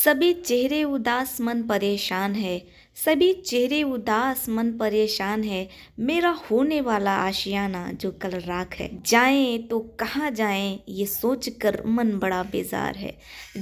सभी चेहरे उदास मन परेशान है। सभी चेहरे उदास मन परेशान है। मेरा होने वाला आशियाना जो कल राख है। जाएं तो कहाँ जाएं ये सोच कर मन बड़ा बेजार है।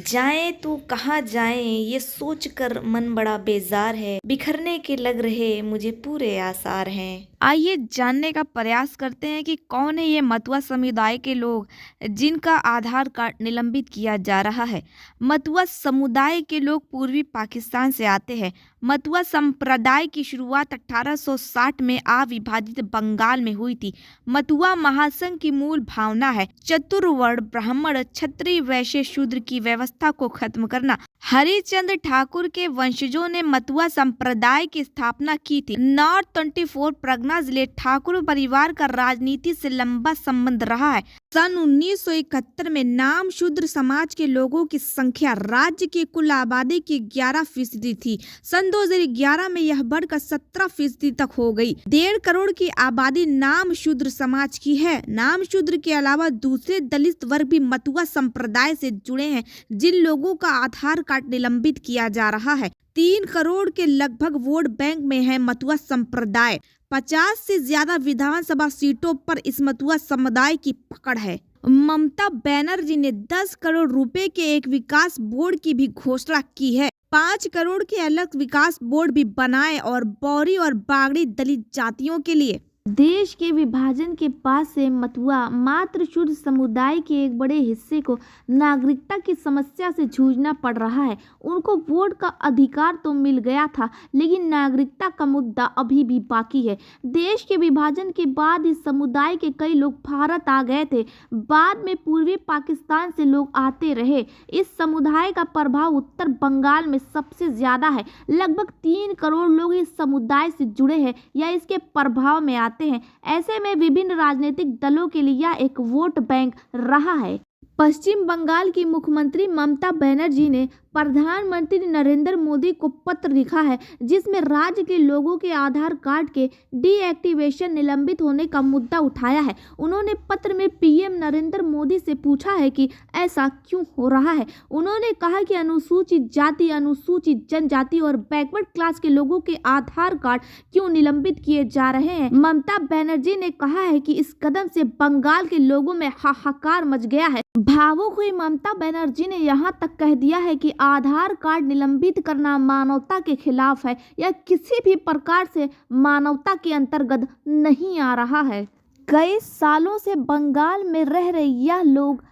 जाएं तो कहाँ जाएं ये सोच कर मन बड़ा बेजार है। बिखरने के लग रहे मुझे पूरे आसार हैं। आइए जानने का प्रयास करते हैं कि कौन है ये मतुआ समुदाय के लोग जिनका आधार कार्ड निलंबित किया जा रहा है। मतुआ समुदाय के लोग पूर्वी पाकिस्तान से आते हैं। मतुआ संप्रदाय की शुरुआत 1860 में अविभाजित बंगाल में हुई थी। मतुआ महासंघ की मूल भावना है चतुर्वर्ण ब्राह्मण क्षत्रिय वैश्य शूद्र की व्यवस्था को खत्म करना। हरिश्चंद्र ठाकुर के वंशजों ने मतुआ संप्रदाय की स्थापना की थी। नॉर्थ 24 परगना जिले ठाकुर परिवार का राजनीति से लंबा संबंध रहा है। सन 1971 में नाम शूद्र समाज के लोगों की संख्या राज्य की कुल आबादी की 11% थी। सन 2011 में यह बढ़कर 17% तक हो गई। 1.5 करोड़ की आबादी नाम शूद्र समाज की है। नाम शूद्र के अलावा दूसरे दलित वर्ग भी मतुआ संप्रदाय से जुड़े हैं, जिन लोगों का आधार कार्ड निलंबित किया जा रहा है। 3 करोड़ के लगभग वोट बैंक में है मतुआ संप्रदाय। 50 से ज्यादा विधानसभा सीटों पर इस मतुआ समुदाय की पकड़ है। ममता बनर्जी ने 10 करोड़ रुपए के एक विकास बोर्ड की भी घोषणा की है। 5 करोड़ के अलग विकास बोर्ड भी बनाए और बौरी और बागड़ी दलित जातियों के लिए। देश के विभाजन के बाद से मतुआ मात्र शूद्र समुदाय के एक बड़े हिस्से को नागरिकता की समस्या से जूझना पड़ रहा है। उनको वोट का अधिकार तो मिल गया था, लेकिन नागरिकता का मुद्दा अभी भी बाकी है। देश के विभाजन के बाद इस समुदाय के कई लोग भारत आ गए थे। बाद में पूर्वी पाकिस्तान से लोग आते रहे। इस समुदाय का प्रभाव उत्तर बंगाल में सबसे ज्यादा है। लगभग 3 करोड़ लोग इस समुदाय से जुड़े हैं या इसके प्रभाव में आते हैं। ऐसे में विभिन्न राजनीतिक दलों के लिए यह एक वोट बैंक रहा है। पश्चिम बंगाल की मुख्यमंत्री ममता बनर्जी ने प्रधानमंत्री नरेंद्र मोदी को पत्र लिखा है, जिसमें राज्य के लोगों के आधार कार्ड के डीएक्टिवेशन निलंबित होने का मुद्दा उठाया है। उन्होंने पत्र में पीएम नरेंद्र मोदी से पूछा है कि ऐसा क्यों हो रहा है। उन्होंने कहा कि अनुसूचित जाति, अनुसूचित जनजाति और बैकवर्ड क्लास के लोगों के आधार कार्ड क्यों निलंबित किए जा रहे हैं। ममता बनर्जी ने कहा है कि इस कदम से बंगाल के लोगों में हाहाकार मच गया है। भावुक हुई ममता बनर्जी ने यहाँ तक कह दिया है कि आधार कार्ड निलंबित करना मानवता के खिलाफ है। यह किसी भी प्रकार से मानवता के अंतर्गत नहीं आ रहा है। कई सालों से बंगाल में रह रहे यह लोग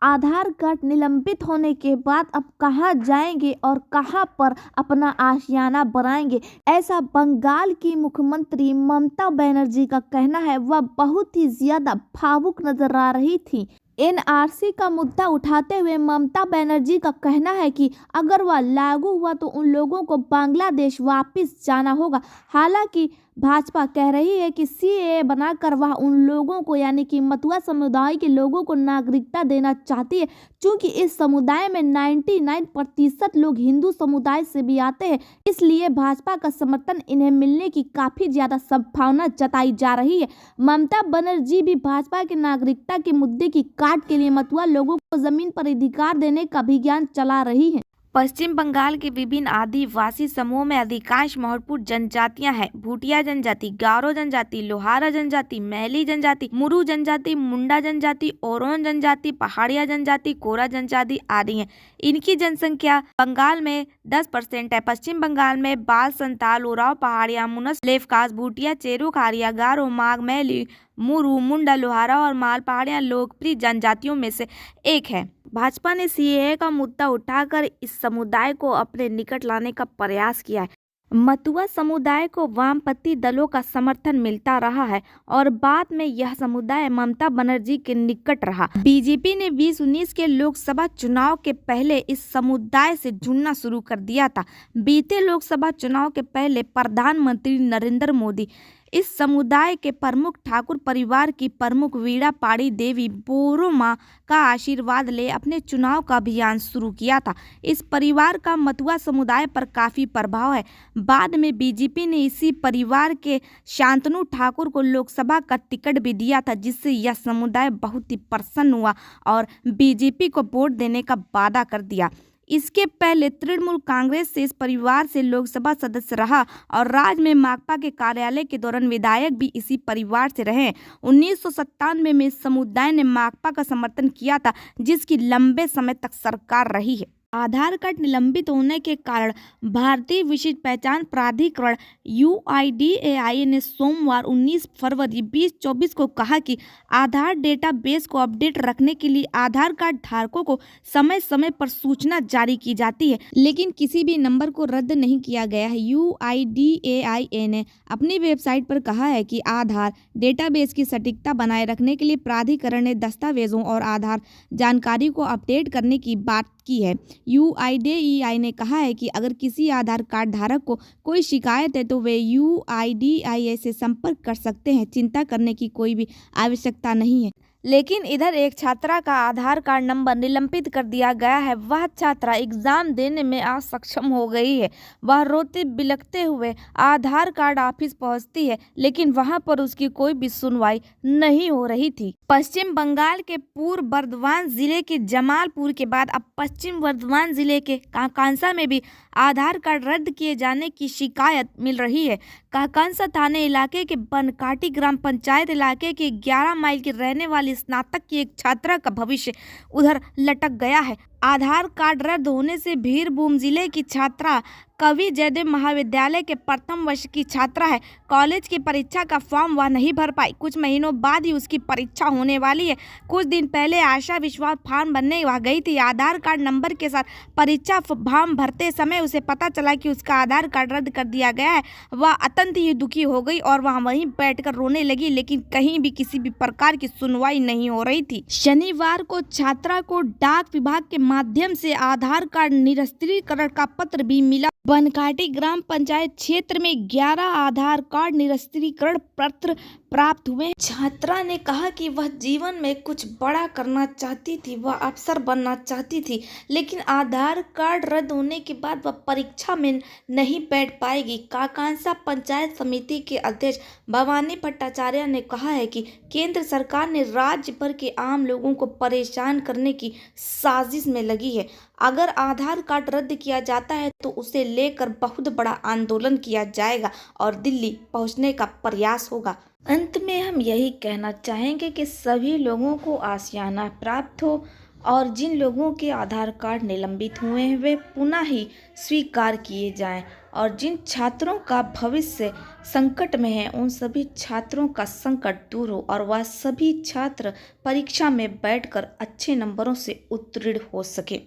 आधार कार्ड निलंबित होने के बाद अब कहां जाएंगे और कहां पर अपना आशियाना बनाएंगे, ऐसा बंगाल की मुख्यमंत्री ममता बनर्जी का कहना है। वह बहुत ही ज्यादा भावुक नजर आ रही थी। एनआरसी का मुद्दा उठाते हुए ममता बनर्जी का कहना है कि अगर वह लागू हुआ तो उन लोगों को बांग्लादेश वापस जाना होगा। हालांकि भाजपा कह रही है कि सीएए बनाकर वह उन लोगों को यानी कि मतुआ समुदाय के लोगों को नागरिकता देना चाहती है। चूंकि इस समुदाय में 99% लोग हिंदू समुदाय से भी आते हैं, इसलिए भाजपा का समर्थन इन्हें मिलने की काफी ज्यादा संभावना जताई जा रही है। ममता बनर्जी भी भाजपा के नागरिकता के मुद्दे की काट के लिए मतुआ लोगों को जमीन पर अधिकार देने का अभियान चला रही है। पश्चिम बंगाल के विभिन्न आदिवासी समूहों में अधिकांश महत्वपूर्ण जनजातियां हैं। भूटिया जनजाति, गारो जनजाति, लोहारा जनजाति, मैली जनजाति, मुरु जनजाति, मुंडा जनजाति, ओरोन जनजाति, पहाड़िया जनजाति, कोरा जनजाति आदि हैं। इनकी जनसंख्या बंगाल में 10% है। पश्चिम बंगाल में बाल, संताल, उराव, पहाड़िया, मुनस, लेफकास, भूटिया, चेरू, खारिया, गारो, माघ, मैली, मुरु, मुंडा, लोहारा और माल पहाड़िया लोकप्रिय जनजातियों में से एक है। भाजपा ने सीएए का मुद्दा उठाकर इस समुदाय को अपने निकट लाने का प्रयास किया है। मतुआ समुदाय को वामपंथी दलों का समर्थन मिलता रहा है और बाद में यह समुदाय ममता बनर्जी के निकट रहा। बीजेपी ने 2019 के लोकसभा चुनाव के पहले इस समुदाय से जुड़ना शुरू कर दिया था। बीते लोकसभा चुनाव के पहले प्रधानमंत्री नरेंद्र मोदी इस समुदाय के प्रमुख ठाकुर परिवार की प्रमुख वीणा पाड़ी देवी बोरोमा का आशीर्वाद ले अपने चुनाव का अभियान शुरू किया था। इस परिवार का मतुआ समुदाय पर काफी प्रभाव है। बाद में बीजेपी ने इसी परिवार के शांतनु ठाकुर को लोकसभा का टिकट भी दिया था, जिससे यह समुदाय बहुत ही प्रसन्न हुआ और बीजेपी को वोट देने का वादा कर दिया। इसके पहले तृणमूल कांग्रेस से इस परिवार से लोकसभा सदस्य रहा और राज्य में माकपा के कार्यालय के दौरान विधायक भी इसी परिवार से रहे। 1997 में इस समुदाय ने माकपा का समर्थन किया था, जिसकी लंबे समय तक सरकार रही है। आधार कार्ड निलंबित होने के कारण भारतीय विशिष्ट पहचान प्राधिकरण UIDAI ने सोमवार 19 फरवरी 2024 को कहा कि आधार डेटाबेस को अपडेट रखने के लिए आधार कार्ड धारकों को समय समय पर सूचना जारी की जाती है, लेकिन किसी भी नंबर को रद्द नहीं किया गया है। UIDAI ने अपनी वेबसाइट पर कहा है कि आधार डेटाबेस की सटीकता बनाए रखने के लिए प्राधिकरण ने दस्तावेजों और आधार जानकारी को अपडेट करने की बात की है। UIDAI ने कहा है कि अगर किसी आधार कार्ड धारक को कोई शिकायत है तो वे UIDAI से संपर्क कर सकते हैं। चिंता करने की कोई भी आवश्यकता नहीं है। लेकिन इधर एक छात्रा का आधार कार्ड नंबर निलंबित कर दिया गया है। वह छात्रा एग्जाम देने में असक्षम हो गई है। वह रोते बिलखते हुए आधार कार्ड ऑफिस पहुंचती है, लेकिन वहां पर उसकी कोई भी सुनवाई नहीं हो रही थी। पश्चिम बंगाल के पूर्व बर्धमान जिले के जमालपुर के बाद अब पश्चिम बर्धमान जिले के कांसा में भी आधार कार्ड रद्द किए जाने की शिकायत मिल रही है। कांसा थाने इलाके के बनकाटी ग्राम पंचायत इलाके के 11 माइल की रहने वाली स्नातक की एक छात्रा का भविष्य उधर लटक गया है। आधार कार्ड रद्द होने से बीरभूम जिले की छात्रा कवि जयदेव महाविद्यालय के प्रथम वर्ष की छात्रा है। कॉलेज की परीक्षा का फॉर्म वह नहीं भर पाई। कुछ महीनों बाद ही उसकी परीक्षा होने वाली है। कुछ दिन पहले आशा विश्वास फॉर्म भरने वह गई थी। आधार कार्ड नंबर के साथ परीक्षा फॉर्म भरते समय उसे पता चला कि उसका आधार कार्ड रद्द कर दिया गया है। वह अत्यंत ही दुखी हो गई और वह वहीं बैठकर रोने लगी, लेकिन कहीं भी किसी भी प्रकार की सुनवाई नहीं हो रही थी। शनिवार को छात्रा को डाक विभाग के माध्यम से आधार कार्ड निरस्तीकरण का पत्र भी मिला। बनकाटी ग्राम पंचायत क्षेत्र में 11 आधार कार्ड निरस्तीकरण पत्र प्राप्त हुए। छात्रा ने कहा कि वह जीवन में कुछ बड़ा करना चाहती थी, वह अफसर बनना चाहती थी, लेकिन आधार कार्ड रद्द होने के बाद वह परीक्षा में नहीं बैठ पाएगी। कांसा पंचायत समिति के अध्यक्ष भवानी भट्टाचार्य ने कहा है कि केंद्र सरकार ने राज्य भर के आम लोगों को परेशान करने की साजिश में लगी है। अगर आधार कार्ड रद्द किया जाता है तो उसे लेकर बहुत बड़ा आंदोलन किया जाएगा और दिल्ली पहुंचने का प्रयास होगा। अंत में हम यही कहना चाहेंगे कि सभी लोगों को आशियाना प्राप्त हो और जिन लोगों के आधार कार्ड निलंबित हुए हैं वे पुनः ही स्वीकार किए जाएं और जिन छात्रों का भविष्य संकट में है उन सभी छात्रों का संकट दूर हो और वह सभी छात्र परीक्षा में बैठकर अच्छे नंबरों से उत्तीर्ण हो सके।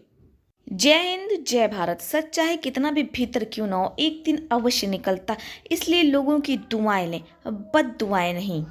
जय हिंद, जय भारत। सच चाहे कितना भी भीतर क्यों ना हो, एक दिन अवश्य निकलता। इसलिए लोगों की दुआएं लें, बद दुआएं नहीं।